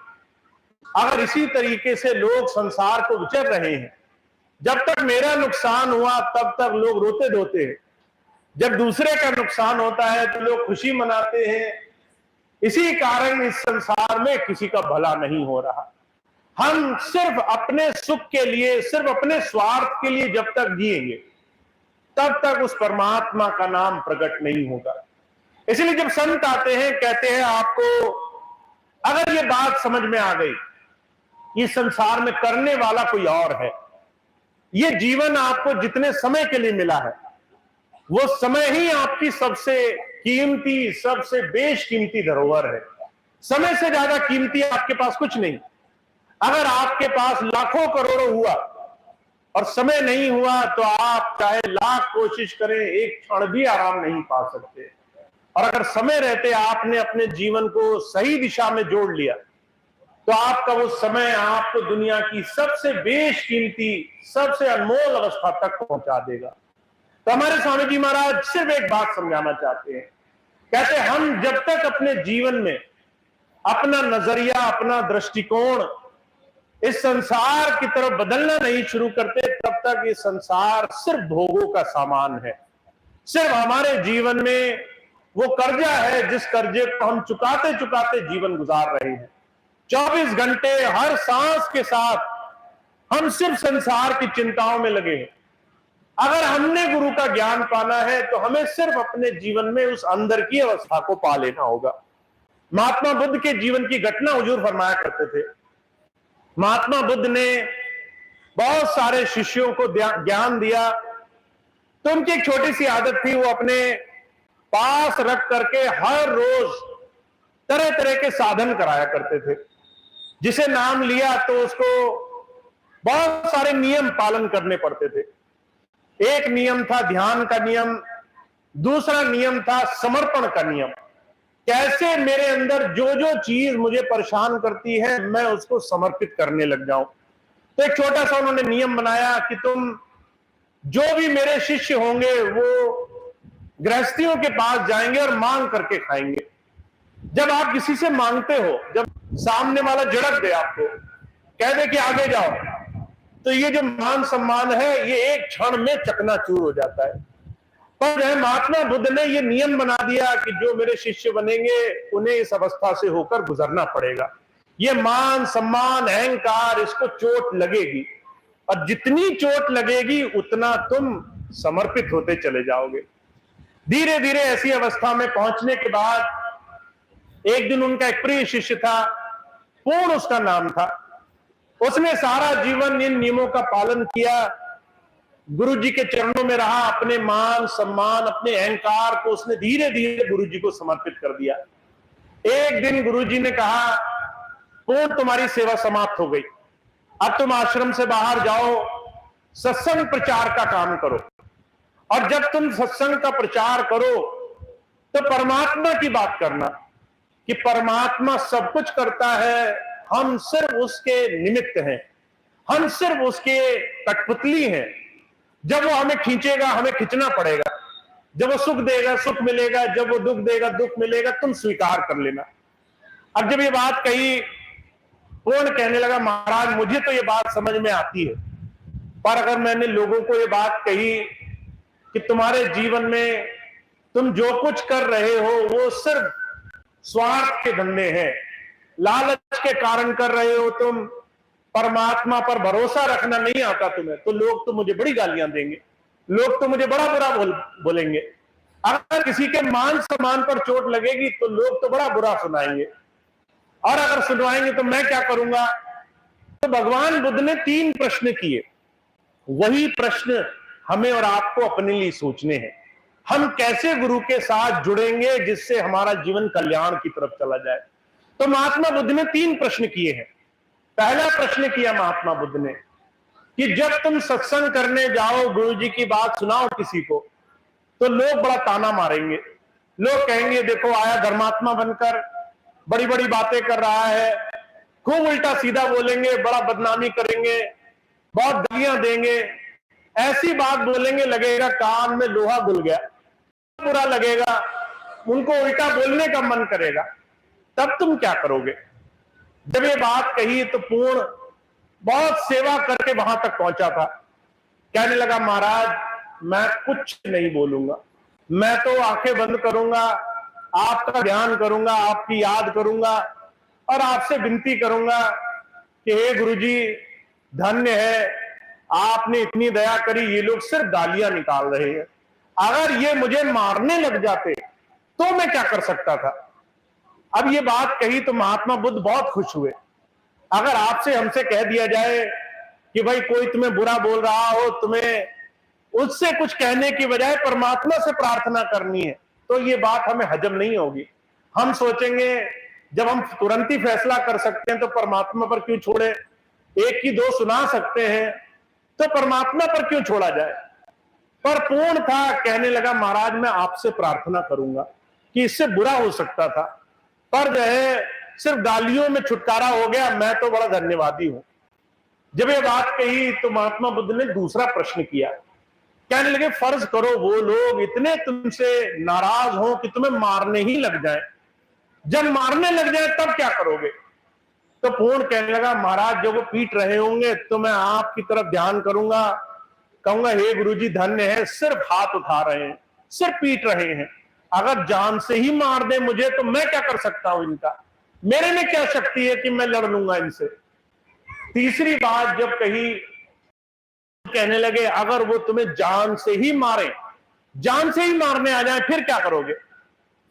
अगर इसी तरीके से लोग संसार को विचर रहे हैं, जब तक मेरा नुकसान हुआ तब तक लोग रोते धोते हैं, जब दूसरे का नुकसान होता है तो लोग खुशी मनाते हैं। इसी कारण इस संसार में किसी का भला नहीं हो रहा। हम सिर्फ अपने सुख के लिए, सिर्फ अपने स्वार्थ के लिए जब तक जिएंगे तब तक उस परमात्मा का नाम प्रकट नहीं होगा। इसलिए जब संत आते हैं, कहते हैं आपको अगर ये बात समझ में आ गई, इस संसार में करने वाला कोई और है, ये जीवन आपको जितने समय के लिए मिला है वो समय ही आपकी सबसे कीमती, सबसे बेशकीमती धरोहर है। समय से ज्यादा कीमती आपके पास कुछ नहीं। अगर आपके पास लाखों करोड़ों हुआ और समय नहीं हुआ तो आप चाहे लाख कोशिश करें, एक क्षण भी आराम नहीं पा सकते। और अगर समय रहते आपने अपने जीवन को सही दिशा में जोड़ लिया तो आपका वो समय आपको दुनिया की सबसे बेशकीमती, सबसे अनमोल अवस्था तक पहुंचा देगा। तो हमारे स्वामी जी महाराज सिर्फ एक बात समझाना चाहते हैं, कहते हैं हम जब तक अपने जीवन में अपना नजरिया, अपना दृष्टिकोण इस संसार की तरफ बदलना नहीं शुरू करते, तब तक ये संसार सिर्फ भोगों का सामान है। सिर्फ हमारे जीवन में वो कर्जा है जिस कर्जे को हम चुकाते चुकाते जीवन गुजार रहे हैं। 24 घंटे हर सांस के साथ हम सिर्फ संसार की चिंताओं में लगे हैं। अगर हमने गुरु का ज्ञान पाना है तो हमें सिर्फ अपने जीवन में उस अंदर की अवस्था को पा लेना होगा। महात्मा बुद्ध के जीवन की घटना हुजूर फरमाया करते थे। महात्मा बुद्ध ने बहुत सारे शिष्यों को ज्ञान दिया, तो उनकी एक छोटी सी आदत थी, वो अपने पास रख करके हर रोज तरह तरह के साधन कराया करते थे। जिसे नाम लिया तो उसको बहुत सारे नियम पालन करने पड़ते थे। एक नियम था ध्यान का नियम, दूसरा नियम था समर्पण का नियम। कैसे मेरे अंदर जो जो चीज मुझे परेशान करती है मैं उसको समर्पित करने लग जाऊं। तो एक छोटा सा उन्होंने नियम बनाया कि तुम जो भी मेरे शिष्य होंगे वो गृहस्थियों के पास जाएंगे और मांग करके खाएंगे। जब आप किसी से मांगते हो, जब सामने वाला झड़क दे आपको, कह दे कि आगे जाओ, तो ये जो मान सम्मान है ये एक क्षण में चकनाचूर हो जाता है। पर महात्मा बुद्ध ने ये नियम बना दिया कि जो मेरे शिष्य बनेंगे उन्हें इस अवस्था से होकर गुजरना पड़ेगा। ये मान सम्मान अहंकार, इसको चोट लगेगी, और जितनी चोट लगेगी उतना तुम समर्पित होते चले जाओगे। धीरे धीरे ऐसी अवस्था में पहुंचने के बाद एक दिन उनका एक प्रिय शिष्य था, पूर्ण उसका नाम था। उसने सारा जीवन इन नियमों का पालन किया, गुरु जी के चरणों में रहा, अपने मान सम्मान अपने अहंकार को उसने धीरे धीरे गुरु जी को समर्पित कर दिया। एक दिन गुरु जी ने कहा, पूर्ण तुम्हारी सेवा समाप्त हो गई, अब तुम आश्रम से बाहर जाओ, सत्संग प्रचार का काम करो, और जब तुम सत्संग का प्रचार करो तो परमात्मा की बात करना कि परमात्मा सब कुछ करता है, हम सिर्फ उसके निमित्त हैं, हम सिर्फ उसके कठपुतली हैं। जब वो हमें खींचेगा हमें खींचना पड़ेगा, जब वो सुख देगा सुख मिलेगा, जब वो दुख देगा दुख मिलेगा, तुम स्वीकार कर लेना। अब जब ये बात कही, पूर्ण कहने लगा, महाराज मुझे तो ये बात समझ में आती है, पर अगर मैंने लोगों को ये बात कही कि तुम्हारे जीवन में तुम जो कुछ कर रहे हो वो सिर्फ स्वार्थ के धंधे हैं, लालच के कारण कर रहे हो, तुम परमात्मा पर भरोसा रखना नहीं आता तुम्हें, तो लोग तो मुझे बड़ी गालियां देंगे, लोग तो मुझे बड़ा बुरा बोलेंगे। अगर किसी के मान सम्मान पर चोट लगेगी तो लोग तो बड़ा बुरा सुनाएंगे, और अगर सुनवाएंगे तो मैं क्या करूंगा। तो भगवान बुद्ध ने 3 प्रश्न किए। वही प्रश्न हमें और आपको अपने लिए सोचने हैं। हम कैसे गुरु के साथ जुड़ेंगे जिससे हमारा जीवन कल्याण की तरफ चला जाए। तो महात्मा बुद्ध ने 3 प्रश्न किए हैं। पहला प्रश्न किया महात्मा बुद्ध ने कि जब तुम सत्संग करने जाओ, गुरु जी की बात सुनाओ किसी को, तो लोग बड़ा ताना मारेंगे। लोग कहेंगे देखो आया धर्मात्मा बनकर, बड़ी बड़ी बातें कर रहा है, खूब उल्टा सीधा बोलेंगे, बड़ा बदनामी करेंगे, बहुत गालियां देंगे, ऐसी बात बोलेंगे लगेगा कान में लोहा घुल गया, बुरा लगेगा, उनको उल्टा बोलने का मन करेगा। तब तुम क्या करोगे। जब ये बात कही तो पूर्ण बहुत सेवा करके वहां तक पहुंचा था। कहने लगा महाराज मैं कुछ नहीं बोलूंगा, मैं तो आंखें बंद करूंगा, आपका ध्यान करूंगा, आपकी याद करूंगा, और आपसे विनती करूंगा कि हे गुरुजी धन्य है, आपने इतनी दया करी, ये लोग सिर्फ गालियां निकाल रहे हैं, अगर ये मुझे मारने लग जाते तो मैं क्या कर सकता था। अब ये बात कही तो महात्मा बुद्ध बहुत खुश हुए। अगर आपसे हमसे कह दिया जाए कि भाई कोई तुम्हें बुरा बोल रहा हो, तुम्हें उससे कुछ कहने की बजाय परमात्मा से प्रार्थना करनी है, तो ये बात हमें हजम नहीं होगी। हम सोचेंगे जब हम तुरंत ही फैसला कर सकते हैं तो परमात्मा पर क्यों छोड़े, एक की दो सुना सकते हैं तो परमात्मा पर क्यों छोड़ा जाए। पर पूर्ण था, कहने लगा महाराज मैं आपसे प्रार्थना करूंगा कि इससे बुरा हो सकता था, पर जो है सिर्फ गालियों में छुटकारा हो गया, मैं तो बड़ा धन्यवादी हूं। जब ये बात कही तो महात्मा बुद्ध ने दूसरा प्रश्न किया। कहने लगे फर्ज करो वो लोग इतने तुमसे नाराज हो कि तुम्हें मारने ही लग जाए, जब मारने लग जाए तब क्या करोगे। तो पूर्ण कहने लगा, महाराज जब वो पीट रहे होंगे तो मैं आपकी तरफ ध्यान करूंगा, कहूंगा हे गुरुजी धन्य है, सिर्फ हाथ उठा रहे हैं, सिर्फ पीट रहे हैं, अगर जान से ही मार दे मुझे तो मैं क्या कर सकता हूं इनका, मेरे में क्या शक्ति है कि मैं लड़ लूंगा इनसे। तीसरी बात जब कही, कहने लगे अगर वो तुम्हें जान से ही मारे, जान से ही मारने आ जाए फिर क्या करोगे?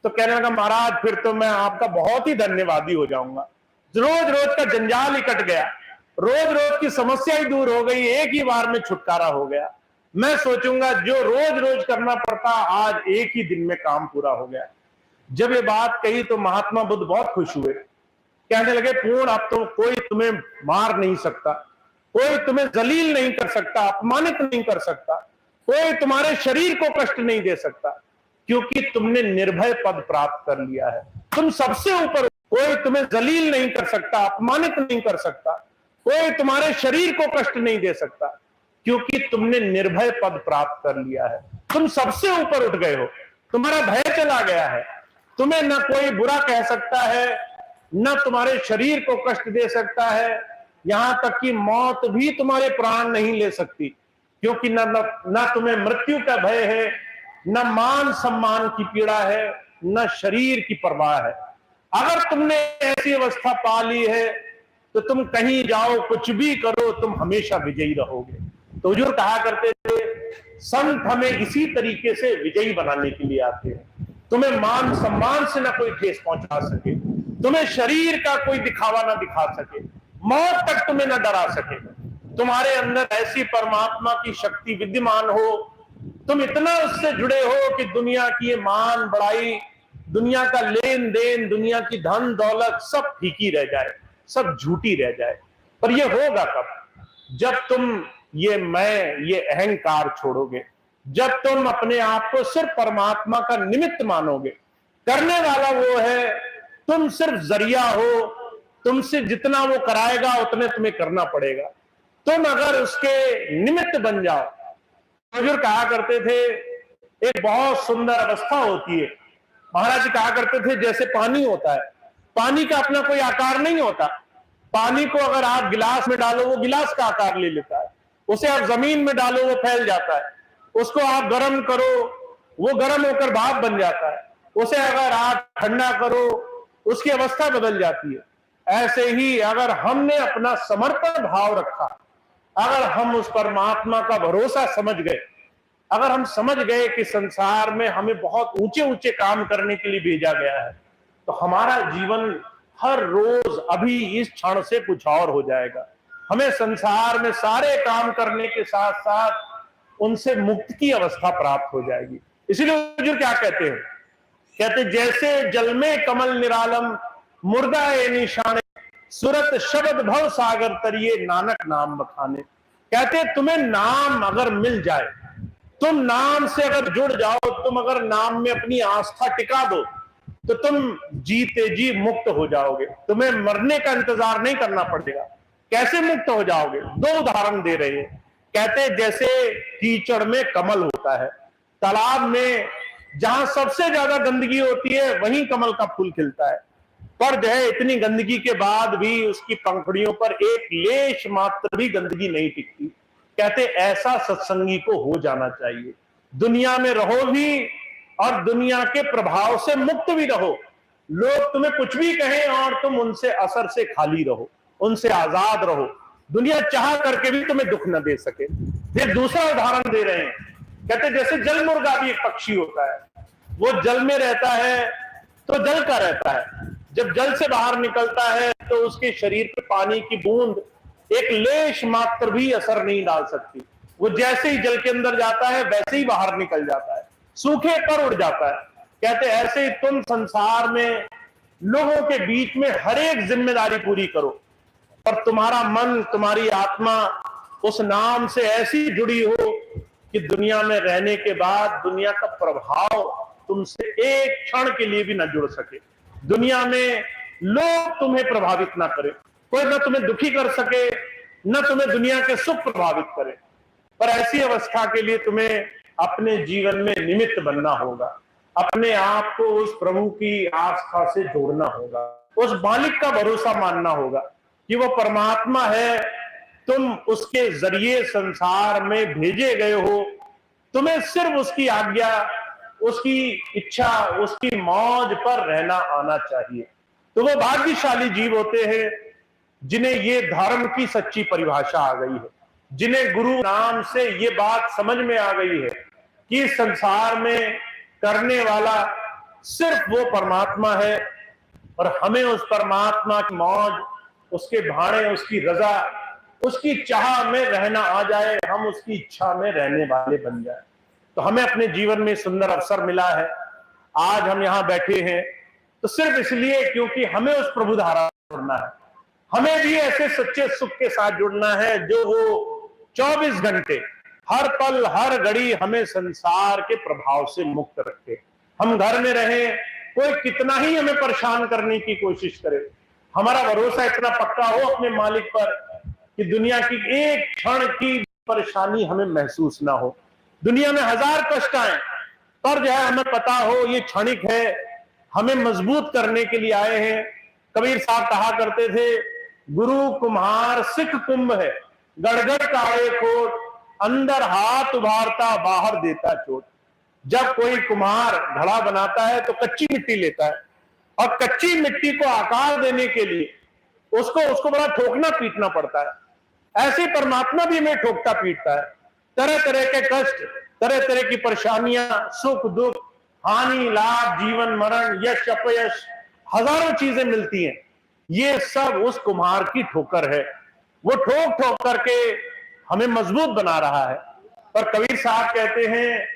तो कहने लगा महाराज फिर तो मैं आपका बहुत ही धन्यवादी हो जाऊंगा। रोज रोज का जंजाल ही कट गया, रोज रोज की समस्या ही दूर हो गई, एक ही बार में छुटकारा हो गया। मैं सोचूंगा जो रोज रोज करना पड़ता आज एक ही दिन में काम पूरा हो गया। जब ये बात कही तो महात्मा बुद्ध बहुत खुश हुए, कहने लगे पूर्ण अब तो कोई तुम्हें मार नहीं सकता, कोई तुम्हें जलील नहीं कर सकता, अपमानित नहीं कर सकता, कोई तुम्हारे शरीर को कष्ट नहीं दे सकता, क्योंकि तुमने निर्भय पद प्राप्त कर लिया है, तुम सबसे ऊपर। कोई तुम्हें जलील नहीं कर सकता, अपमानित नहीं कर सकता, कोई तुम्हारे शरीर को कष्ट नहीं दे सकता, क्योंकि तुमने निर्भय पद प्राप्त कर लिया है, तुम सबसे ऊपर उठ गए हो, तुम्हारा भय चला गया है, तुम्हें न कोई बुरा कह सकता है, न तुम्हारे शरीर को कष्ट दे सकता है, यहां तक कि मौत भी तुम्हारे प्राण नहीं ले सकती, क्योंकि न तुम्हें मृत्यु का भय है, न मान सम्मान की पीड़ा है, न शरीर की परवाह है। अगर तुमने ऐसी अवस्था पा ली है तो तुम कहीं जाओ, कुछ भी करो, तुम हमेशा विजयी रहोगे। तो हुजूर कहा करते थे संत हमें इसी तरीके से विजयी बनाने के लिए आते हैं, तुम्हें मान सम्मान से ना कोई ठेस पहुंचा सके, तुम्हें शरीर का कोई दिखावा ना दिखा सके, मौत तक तुम्हें ना डरा सके, तुम्हारे अंदर ऐसी परमात्मा की शक्ति विद्यमान हो, तुम इतना उससे जुड़े हो कि दुनिया की ये मान बढ़ाई, दुनिया का लेन देन, दुनिया की धन दौलत सब फीकी रह जाए, सब झूठी रह जाए। पर ये होगा कब? जब तुम ये मैं, ये अहंकार छोड़ोगे, जब तुम अपने आप को सिर्फ परमात्मा का निमित्त मानोगे, करने वाला वो है, तुम सिर्फ जरिया हो, तुमसे जितना वो कराएगा उतने तुम्हें करना पड़ेगा, तुम अगर उसके निमित्त बन जाओ। हुजूर कहा करते थे एक बहुत सुंदर अवस्था होती है, महाराज जी कहा करते थे जैसे पानी होता है, पानी का अपना कोई आकार नहीं होता, पानी को अगर आप गिलास में डालो वो गिलास का आकार ले लेता है, उसे आप जमीन में डालो वो फैल जाता है, उसको आप गर्म करो वो गर्म होकर भाप बन जाता है, उसे अगर आप ठंडा करो उसकी अवस्था बदल जाती है। ऐसे ही अगर हमने अपना समर्पण भाव रखा, अगर हम उस परमात्मा का भरोसा समझ गए, अगर हम समझ गए कि संसार में हमें बहुत ऊंचे ऊंचे काम करने के लिए भेजा गया है, तो हमारा जीवन हर रोज अभी इस क्षण से कुछ और हो जाएगा। हमें संसार में सारे काम करने के साथ साथ उनसे मुक्त की अवस्था प्राप्त हो जाएगी। इसीलिए हुजूर क्या कहते हैं, कहते जैसे जल में कमल निरालम मुर्दा ए निशाने, सूरत शब्द भव सागर तरिए नानक नाम बखाने। कहते तुम्हें नाम अगर मिल जाए, तुम नाम से अगर जुड़ जाओ, तुम अगर नाम में अपनी आस्था टिका दो, तो तुम जीते जी मुक्त हो जाओगे, तुम्हें मरने का इंतजार नहीं करना पड़ेगा। कैसे मुक्त हो जाओगे? दो उदाहरण दे रहे हैं। कहते जैसे कीचड़ में कमल होता है, तालाब में जहां सबसे ज्यादा गंदगी होती है वहीं कमल का फूल खिलता है, पर जो है इतनी गंदगी के बाद भी उसकी पंखुड़ियों पर एक लेश मात्र भी गंदगी नहीं टिकती। कहते ऐसा सत्संगी को हो जाना चाहिए, दुनिया में रहो भी और दुनिया के प्रभाव से मुक्त भी रहो, लोग तुम्हें कुछ भी कहें और तुम उनसे असर से खाली रहो, उनसे आजाद रहो, दुनिया चाह करके भी तुम्हें दुख न दे सके। फिर दूसरा उदाहरण दे रहे हैं, कहते जैसे जल मुर्गा भी एक पक्षी होता है, वो जल में रहता है तो जल का रहता है, जब जल से बाहर निकलता है तो उसके शरीर पे पानी की बूंद एक लेश मात्र भी असर नहीं डाल सकती, वो जैसे ही जल के अंदर जाता है वैसे ही बाहर निकल जाता है, सूखे पर उड़ जाता है। कहते ऐसे ही तुम संसार में लोगों के बीच में हर एक जिम्मेदारी पूरी करो, पर तुम्हारा मन, तुम्हारी आत्मा उस नाम से ऐसी जुड़ी हो कि दुनिया में रहने के बाद दुनिया का प्रभाव तुमसे एक क्षण के लिए भी न जुड़ सके, दुनिया में लोग तुम्हें प्रभावित ना करे, कोई न तुम्हें दुखी कर सके, न तुम्हें दुनिया के सुख प्रभावित करे। पर ऐसी अवस्था के लिए तुम्हें अपने जीवन में निमित्त बनना होगा, अपने आप को उस प्रभु की आस्था से जोड़ना होगा, उस मालिक का भरोसा मानना होगा कि वो परमात्मा है, तुम उसके जरिए संसार में भेजे गए हो, तुम्हें सिर्फ उसकी आज्ञा, उसकी इच्छा, उसकी मौज पर रहना आना चाहिए। तो वो भाग्यशाली जीव होते हैं जिन्हें ये धर्म की सच्ची परिभाषा आ गई है, जिन्हें गुरु नाम से ये बात समझ में आ गई है कि संसार में करने वाला सिर्फ वो परमात्मा है और हमें उस परमात्मा की मौज, उसके भाणे, उसकी रजा, उसकी चाह में रहना आ जाए, हम उसकी इच्छा में रहने वाले बन जाए। तो हमें अपने जीवन में सुंदर अवसर मिला है, आज हम यहां बैठे हैं तो सिर्फ इसलिए क्योंकि हमें उस प्रभु धारा जुड़ना है, हमें भी ऐसे सच्चे सुख के साथ जुड़ना है जो वो 24 घंटे, हर पल, हर घड़ी हमें संसार के प्रभाव से मुक्त रखे। हम घर में रहें, कोई कितना ही हमें परेशान करने की कोशिश करे, हमारा भरोसा इतना पक्का हो अपने मालिक पर कि दुनिया की एक क्षण की परेशानी हमें महसूस ना हो। दुनिया में हजार कष्ट आए पर जो है हमें पता हो ये क्षणिक है, हमें मजबूत करने के लिए आए हैं। कबीर साहब कहा करते थे, गुरु कुम्हार सिख कुंभ है, गड़गड़ काले कोट, अंदर हाथ उभारता बाहर देता चोट। जब कोई कुम्हार घड़ा बनाता है तो कच्ची मिट्टी लेता है और कच्ची मिट्टी को आकार देने के लिए उसको बड़ा ठोकना पीटना पड़ता है। ऐसे परमात्मा भी हमें ठोकता पीटता है, तरह तरह के कष्ट, तरह तरह की परेशानियां, सुख दुख, हानि लाभ, जीवन मरण, यश अपयश, हजारों चीजें मिलती हैं। ये सब उस कुम्हार की ठोकर है, वो ठोक ठोक करके हमें मजबूत बना रहा है। पर कबीर साहब कहते हैं,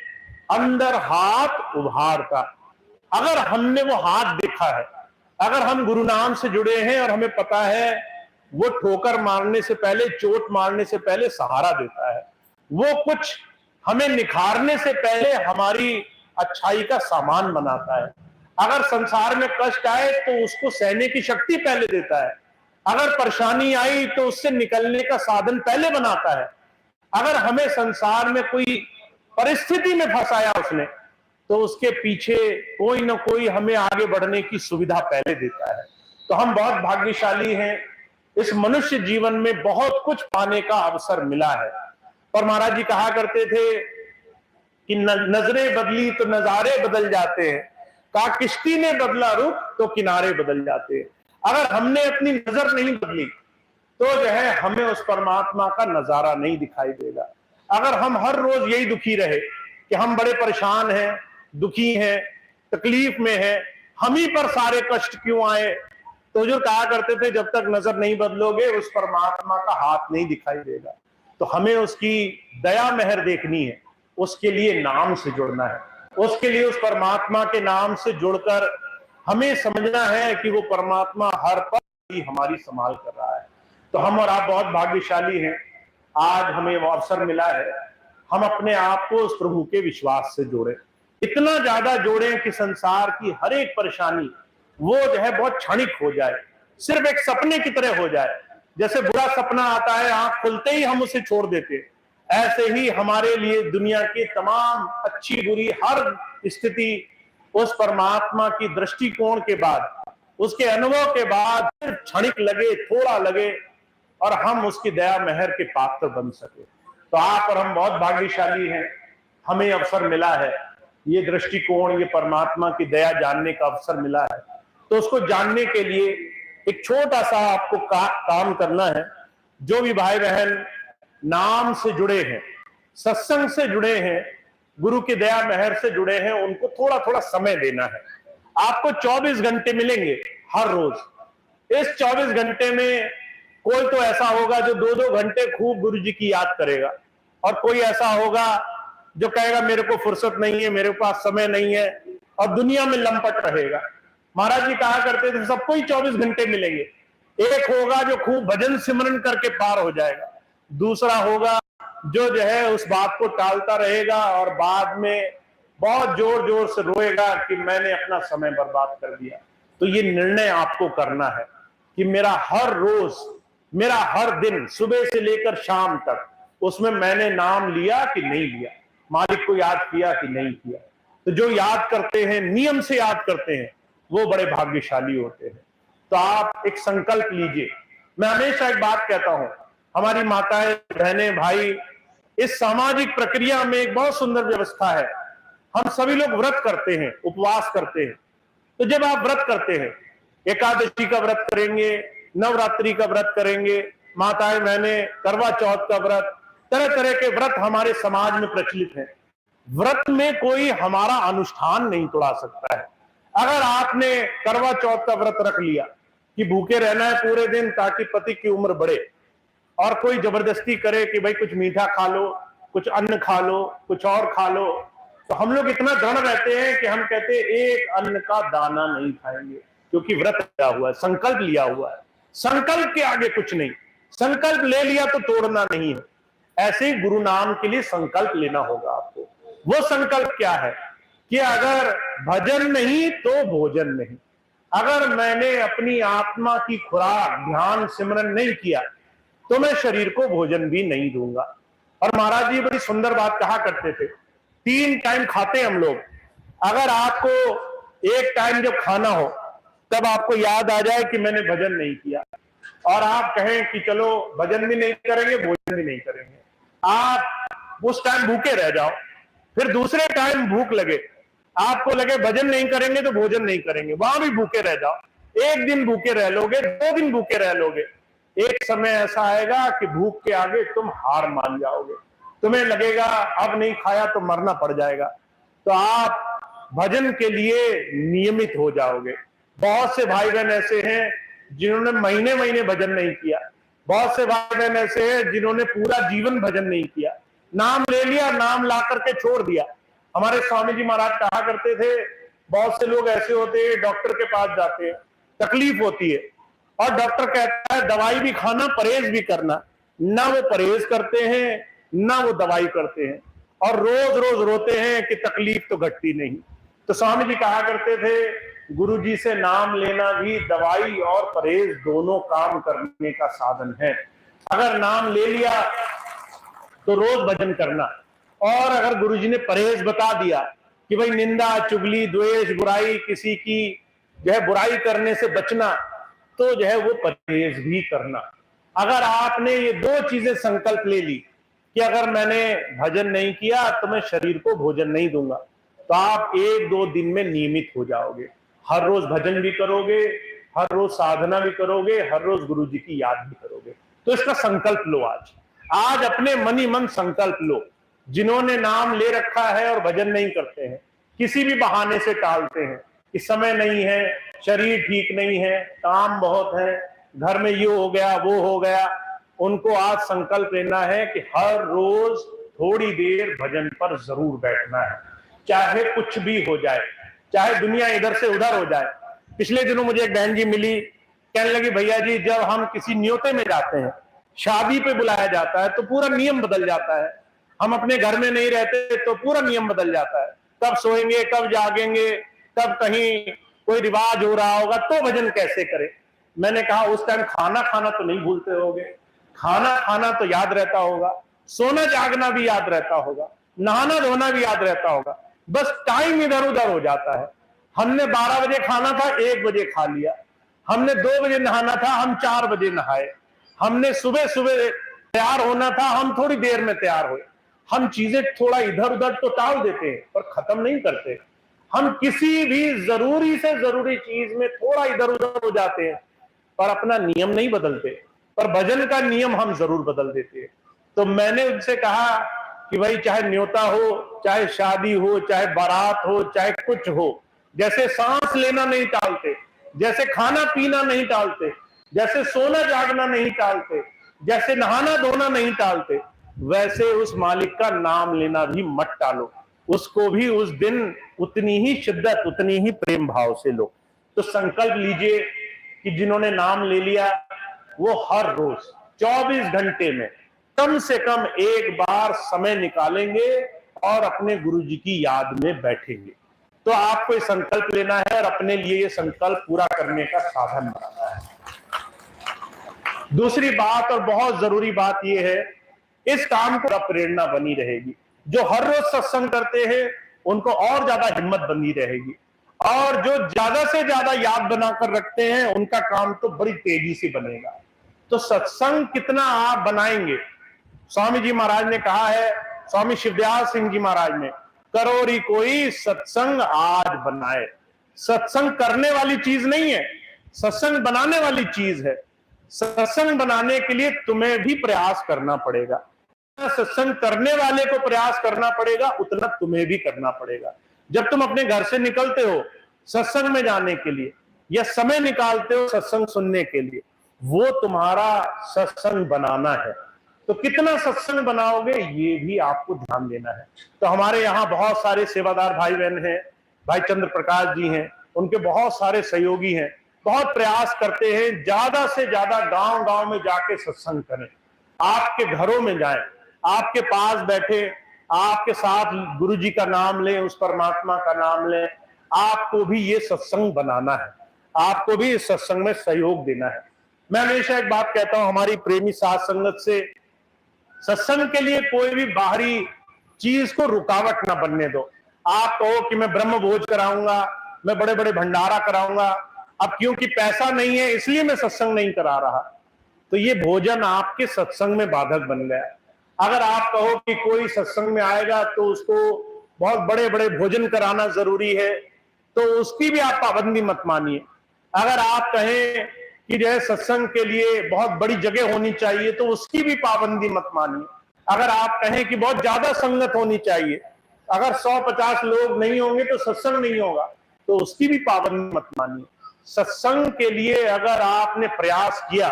अंदर हाथ उभारता। अगर हमने वो हाथ देखा है, अगर हम गुरु नाम से जुड़े हैं और हमें पता है वो ठोकर मारने से पहले, चोट मारने से पहले सहारा देता है, वो कुछ हमें निखारने से पहले हमारी अच्छाई का सामान बनाता है। अगर संसार में कष्ट आए तो उसको सहने की शक्ति पहले देता है, अगर परेशानी आई तो उससे निकलने का साधन पहले बनाता है, अगर हमें संसार में कोई परिस्थिति में फंसाया उसने तो उसके पीछे कोई ना कोई हमें आगे बढ़ने की सुविधा पहले देता है। तो हम बहुत भाग्यशाली हैं, इस मनुष्य जीवन में बहुत कुछ पाने का अवसर मिला है। और महाराज जी कहा करते थे कि नजरें बदली तो नजारे बदल जाते हैं, कहा किश्ती ने बदला रुख तो किनारे बदल जाते हैं। अगर हमने अपनी नजर नहीं बदली तो जो है हमें उस परमात्मा का नजारा नहीं दिखाई देगा। अगर हम हर रोज यही दुखी रहे कि हम बड़े परेशान हैं, दुखी हैं, तकलीफ में हैं, हम ही पर सारे कष्ट क्यों आए, तो जो कहा करते थे जब तक नजर नहीं बदलोगे उस परमात्मा का हाथ नहीं दिखाई देगा। तो हमें उसकी दया मेहर देखनी है, उसके लिए नाम से जुड़ना है, उसके लिए उस परमात्मा के नाम से जुड़कर हमें समझना है कि वो परमात्मा हर पल ही हमारी संभाल कर रहा है। तो हम और आप बहुत भाग्यशाली हैं, आज हमें वो अवसर मिला है, हम अपने आप को उस प्रभु के विश्वास से जोड़े, इतना ज्यादा जोड़ें कि संसार की हर एक परेशानी वो जो है बहुत क्षणिक हो जाए, सिर्फ एक सपने की तरह हो जाए। जैसे बुरा सपना आता है, आंख खुलते ही हम उसे छोड़ देते, ऐसे ही हमारे लिए दुनिया की तमाम अच्छी बुरी हर स्थिति उस परमात्मा की दृष्टिकोण के बाद, उसके अनुभव के बाद सिर्फ क्षणिक लगे, थोड़ा लगे और हम उसकी दया मेहर के पात्र बन सके। तो आप और हम बहुत भाग्यशाली हैं, हमें अवसर मिला है, ये दृष्टिकोण, ये परमात्मा की दया जानने का अवसर मिला है। तो उसको जानने के लिए एक छोटा सा आपको काम करना है। जो भी भाई बहन नाम से जुड़े हैं, सत्संग से जुड़े हैं, गुरु की दया मेहर से जुड़े हैं, उनको थोड़ा थोड़ा समय देना है। आपको 24 घंटे मिलेंगे हर रोज। इस 24 घंटे में कोई तो ऐसा होगा जो 2-2 घंटे खूब गुरु जी की याद करेगा, और कोई ऐसा होगा जो कहेगा मेरे को फुर्सत नहीं है, मेरे पास समय नहीं है, और दुनिया में लंपट रहेगा। महाराज जी कहा करते थे सबको ही 24 घंटे मिलेंगे। एक होगा जो खूब भजन सिमरन करके पार हो जाएगा, दूसरा होगा जो है उस बात को टालता रहेगा और बाद में बहुत जोर जोर से रोएगा कि मैंने अपना समय बर्बाद कर दिया। तो ये निर्णय आपको करना है कि मेरा हर रोज, मेरा हर दिन, सुबह से लेकर शाम तक, उसमें मैंने नाम लिया कि नहीं लिया, मालिक को याद किया कि नहीं किया। तो जो याद करते हैं, नियम से याद करते हैं, वो बड़े भाग्यशाली होते हैं। तो आप एक संकल्प लीजिए मैं हमेशा एक बात कहता हूं, हमारी माताएं, बहनें, भाई, इस सामाजिक प्रक्रिया में एक बहुत सुंदर व्यवस्था है। हम सभी लोग व्रत करते हैं, उपवास करते हैं। तो जब आप व्रत करते हैं, एकादशी का व्रत करेंगे, नवरात्रि का व्रत करेंगे, माताएं बहनें करवा चौथ का व्रत, तरह तरह के व्रत हमारे समाज में प्रचलित हैं। व्रत में कोई हमारा अनुष्ठान नहीं तोड़ा सकता है। अगर आपने करवा चौथ का व्रत रख लिया कि भूखे रहना है पूरे दिन ताकि पति की उम्र बढ़े, और कोई जबरदस्ती करे कि भाई कुछ मीठा खा लो, कुछ अन्न खा लो, कुछ और खा लो, तो हम लोग इतना दृढ़ रहते हैं कि हम कहते हैं एक अन्न का दाना नहीं खाएंगे, क्योंकि व्रत लिया हुआ है, संकल्प लिया हुआ है। संकल्प के आगे कुछ नहीं, संकल्प ले लिया तो तोड़ना नहीं है। ऐसे ही गुरु नाम के लिए संकल्प लेना होगा आपको। वो संकल्प क्या है कि अगर भजन नहीं तो भोजन नहीं। अगर मैंने अपनी आत्मा की खुराक ध्यान सिमरन नहीं किया तो मैं शरीर को भोजन भी नहीं दूंगा। और महाराज जी बड़ी सुंदर बात कहा करते थे, 3 टाइम खाते हम लोग। अगर आपको एक टाइम जब खाना हो तब आपको याद आ जाए कि मैंने भजन नहीं किया, और आप कहें कि चलो भजन भी नहीं करेंगे, भोजन भी नहीं करेंगे, आप उस टाइम भूखे रह जाओ। फिर दूसरे टाइम भूख लगे, आपको लगे भजन नहीं करेंगे तो भोजन नहीं करेंगे, वहां भी भूखे रह जाओ। 1 दिन भूखे रह लोगे, 2 दिन भूखे रह लोगे, एक समय ऐसा आएगा कि भूख के आगे तुम हार मान जाओगे, तुम्हें लगेगा अब नहीं खाया तो मरना पड़ जाएगा। तो आप भजन के लिए नियमित हो जाओगे। बहुत से भाई बहन ऐसे हैं जिन्होंने महीने महीने भजन नहीं किया, बहुत से भाई बहन ऐसे हैं जिन्होंने पूरा जीवन भजन नहीं किया, नाम ले लिया, नाम ला करके छोड़ दिया। हमारे स्वामी जी महाराज कहा करते थे, बहुत से लोग ऐसे होते हैं डॉक्टर के पास जाते हैं, तकलीफ होती है और डॉक्टर कहता है दवाई भी खाना, परहेज भी करना, ना वो परहेज करते हैं ना वो दवाई करते हैं, और रोज रोज रोते हैं कि तकलीफ तो घटती नहीं। तो स्वामी जी कहा करते थे, गुरु जी से नाम लेना भी दवाई और परहेज दोनों काम करने का साधन है। अगर नाम ले लिया तो रोज भजन करना, और अगर गुरु जी ने परहेज बता दिया कि भाई निंदा, चुगली, द्वेष, बुराई, किसी की जो है बुराई करने से बचना, तो जो है वो परहेज भी करना। अगर आपने ये 2 चीजें संकल्प ले ली कि अगर मैंने भजन नहीं किया तो मैं शरीर को भोजन नहीं दूंगा, तो आप 1-2 दिन में नियमित हो जाओगे। हर रोज भजन भी करोगे, हर रोज साधना भी करोगे, हर रोज गुरु जी की याद भी करोगे। तो इसका संकल्प लो आज अपने मन ही मन संकल्प लो। जिन्होंने नाम ले रखा है और भजन नहीं करते हैं, किसी भी बहाने से टालते हैं कि समय नहीं है, शरीर ठीक नहीं है, काम बहुत है, घर में ये हो गया वो हो गया, उनको आज संकल्प लेना है कि हर रोज थोड़ी देर भजन पर जरूर बैठना है, चाहे कुछ भी हो जाए, चाहे दुनिया इधर से उधर हो जाए। पिछले दिनों मुझे एक बहन जी मिली, कहने लगी भैया जी जब हम किसी न्योते में जाते हैं, शादी पे बुलाया जाता है तो पूरा नियम बदल जाता है, हम अपने घर में नहीं रहते तो पूरा नियम बदल जाता है, कब सोएंगे, कब जागेंगे, कब कहीं कोई रिवाज हो रहा होगा तो भजन कैसे करें। मैंने कहा उस टाइम खाना खाना तो नहीं भूलते होगे, खाना खाना तो याद रहता होगा, सोना जागना भी याद रहता होगा, नहाना धोना भी याद रहता होगा, बस टाइम इधर उधर हो जाता है। हमने 12 बजे खाना था, 1 बजे खा लिया, हमने 2 बजे नहाना था, हम 4 बजे नहाए, हमने सुबह सुबह तैयार होना था, हम थोड़ी देर में तैयार हुए। हम चीजें थोड़ा इधर उधर तो टाल देते हैं पर खत्म नहीं करते। हम किसी भी जरूरी से जरूरी चीज में थोड़ा इधर उधर हो जाते हैं पर अपना नियम नहीं बदलते, पर भजन का नियम हम जरूर बदल देते हैं। तो मैंने उनसे कहा कि भाई चाहे न्योता हो, चाहे शादी हो, चाहे बारात हो, चाहे कुछ हो, जैसे सांस लेना नहीं टालते, जैसे खाना पीना नहीं टालते, जैसे सोना जागना नहीं टालते, जैसे नहाना धोना नहीं टालते, वैसे उस मालिक का नाम लेना भी मत टालो। उसको भी उस दिन उतनी ही शिद्दत, उतनी ही प्रेम भाव से लो। तो संकल्प लीजिए कि जिन्होंने नाम ले लिया वो हर रोज 24 घंटे में कम से कम एक बार समय निकालेंगे और अपने गुरु जी की याद में बैठेंगे। तो आपको ये संकल्प लेना है और अपने लिए ये संकल्प पूरा करने का साधन बनाना है। दूसरी बात और बहुत जरूरी बात यह है, इस काम को प्रेरणा बनी रहेगी। जो हर रोज सत्संग करते हैं उनको और ज्यादा हिम्मत बनी रहेगी, और जो ज्यादा से ज्यादा याद बनाकर रखते हैं उनका काम तो बड़ी तेजी से बनेगा। तो सत्संग कितना आप बनाएंगे। स्वामी जी महाराज ने कहा है, स्वामी शिवदयाल सिंह जी महाराज ने, करो री कोई सत्संग आज बनाए। सत्संग करने वाली चीज नहीं है, सत्संग बनाने वाली चीज है। सत्संग बनाने के लिए तुम्हें भी प्रयास करना पड़ेगा। सत्संग करने वाले को प्रयास करना पड़ेगा, उतना तुम्हें भी करना पड़ेगा। जब तुम अपने घर से निकलते हो सत्संग में जाने के लिए, या समय निकालते हो सत्संग सुनने के लिए, वो तुम्हारा सत्संग बनाना है। तो कितना सत्संग बनाओगे ये भी आपको ध्यान देना है। तो हमारे यहाँ बहुत सारे सेवादार भाई बहन हैं, भाई चंद्र प्रकाश जी हैं, उनके बहुत सारे सहयोगी हैं, बहुत प्रयास करते हैं ज्यादा से ज्यादा गांव गांव में जाके सत्संग करें। आपके घरों में जाएं, आपके पास बैठे, आपके साथ गुरु जी का नाम लें, उस परमात्मा का नाम लें। आपको भी ये सत्संग बनाना है, आपको भी इस सत्संग में सहयोग देना है। मैं हमेशा एक बात कहता हूं, हमारी प्रेमी साथ संगत से सत्संग के लिए कोई भी बाहरी चीज को रुकावट ना बनने दो। आप कहो कि मैं ब्रह्म भोज कराऊंगा, मैं बड़े बड़े भंडारा कराऊंगा, अब क्योंकि पैसा नहीं है इसलिए मैं सत्संग नहीं करा रहा, तो ये भोजन आपके सत्संग में बाधक बन गया। अगर आप कहो कि कोई सत्संग में आएगा तो उसको बहुत बड़े बड़े भोजन कराना जरूरी है, तो उसकी भी आप पाबंदी मत मानिए। अगर आप कहें कि जो है सत्संग के लिए बहुत बड़ी जगह होनी चाहिए, तो उसकी भी पाबंदी मत मानिए। अगर आप कहें कि बहुत ज्यादा संगत होनी चाहिए, अगर 100-50 लोग नहीं होंगे तो सत्संग नहीं होगा, तो उसकी भी पाबंदी मत मानिए। सत्संग के लिए अगर आपने प्रयास किया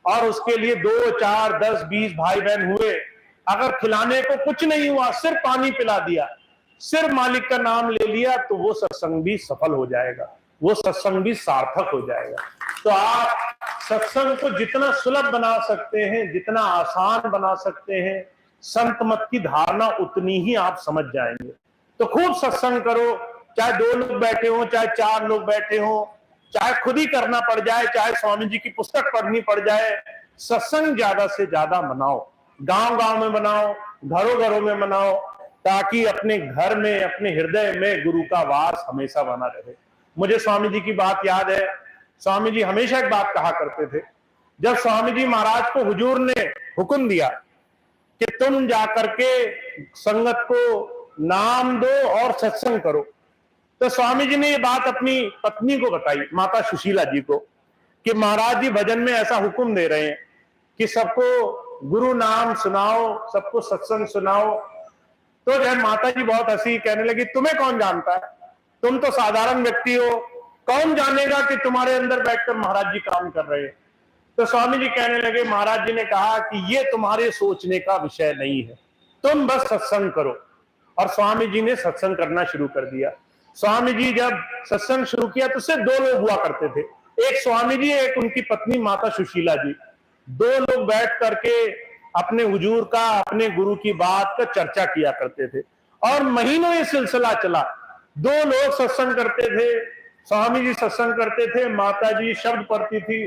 और उसके लिए 2, 4, 10, 20 भाई बहन हुए, अगर खिलाने को कुछ नहीं हुआ, सिर्फ पानी पिला दिया, सिर्फ मालिक का नाम ले लिया, तो वो सत्संग भी सफल हो जाएगा, वो सत्संग भी सार्थक हो जाएगा। तो आप सत्संग को जितना सुलभ बना सकते हैं, जितना आसान बना सकते हैं, संत मत की धारणा उतनी ही आप समझ जाएंगे। तो खूब सत्संग करो, चाहे 2 लोग बैठे हो, चाहे 4 लोग बैठे हो, चाहे खुद ही करना पड़ जाए, चाहे स्वामी जी की पुस्तक पढ़नी पड़ जाए। सत्संग ज्यादा से ज्यादा मनाओ, गांव गांव में मनाओ, घरों घरों में मनाओ, ताकि अपने घर में, अपने हृदय में गुरु का वास हमेशा बना रहे। मुझे स्वामी जी की बात याद है। स्वामी जी हमेशा एक बात कहा करते थे, जब स्वामी जी महाराज को हुजूर ने हुक्म दिया कि तुम जाकर के संगत को नाम दो और सत्संग करो, तो स्वामी जी ने ये बात अपनी पत्नी को बताई, माता सुशीला जी को, कि महाराज जी भजन में ऐसा हुक्म दे रहे हैं कि सबको गुरु नाम सुनाओ, सबको सत्संग सुनाओ। तो जो है माता जी बहुत हंसी, कहने लगी तुम्हें कौन जानता है, तुम तो साधारण व्यक्ति हो, कौन जानेगा कि तुम्हारे अंदर बैठकर महाराज जी काम कर रहे हैं। तो स्वामी जी कहने लगे, महाराज जी ने कहा कि ये तुम्हारे सोचने का विषय नहीं है, तुम बस सत्संग करो। और स्वामी जी ने सत्संग करना शुरू कर दिया। स्वामी जी जब सत्संग शुरू किया तो सिर्फ 2 लोग हुआ करते थे, एक स्वामी जी, एक उनकी पत्नी माता सुशीला जी। 2 लोग बैठ करके अपने हुजूर का, अपने गुरु की बात का चर्चा किया करते थे, और महीनों ये सिलसिला चला। 2 लोग सत्संग करते थे, स्वामी जी सत्संग करते थे, माता जी शब्द पढ़ती थी।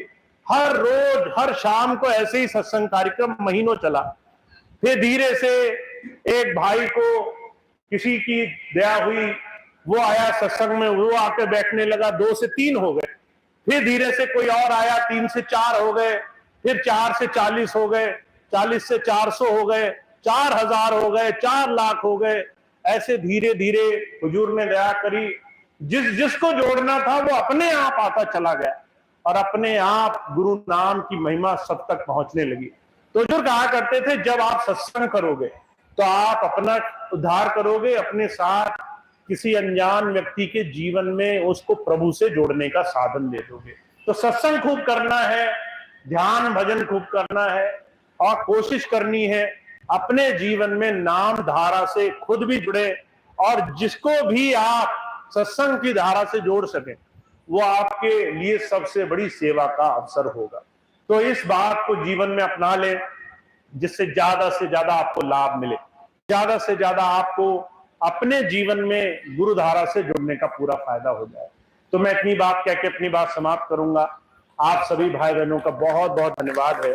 हर रोज हर शाम को ऐसे ही सत्संग कार्यक्रम महीनों चला। फिर धीरे से एक भाई को किसी की दया हुई, वो आया सत्संग में, वो आके बैठने लगा, 2 से 3 हो गए। फिर धीरे से कोई और आया, 3 से 4 हो गए, फिर 4 से 40 हो गए, 40 से 400 हो गए, 4000 हो गए, 4 लाख हो गए। ऐसे धीरे धीरे हुजूर ने दया करी, जिसको जोड़ना था वो अपने आप आता चला गया, और अपने आप गुरु नाम की महिमा सब तक पहुंचने लगी। तो हुजूर कहा करते थे, जब आप सत्संग करोगे तो आप अपना उद्धार करोगे, अपने साथ किसी अनजान व्यक्ति के जीवन में उसको प्रभु से जोड़ने का साधन दे दोगे। तो सत्संग खूब करना है, ध्यान भजन खूब करना है, और कोशिश करनी है अपने जीवन में नाम धारा से खुद भी जुड़े, और जिसको भी आप सत्संग की धारा से जोड़ सके वो आपके लिए सबसे बड़ी सेवा का अवसर होगा। तो इस बात को जीवन में अपना ले, जिससे ज्यादा से ज्यादा आपको लाभ मिले, ज्यादा से ज्यादा आपको अपने जीवन में गुरु धारा से जुड़ने का पूरा फायदा हो जाए। तो मैं इतनी बात कह के अपनी बात समाप्त करूंगा। आप सभी भाई बहनों का बहुत बहुत धन्यवाद है।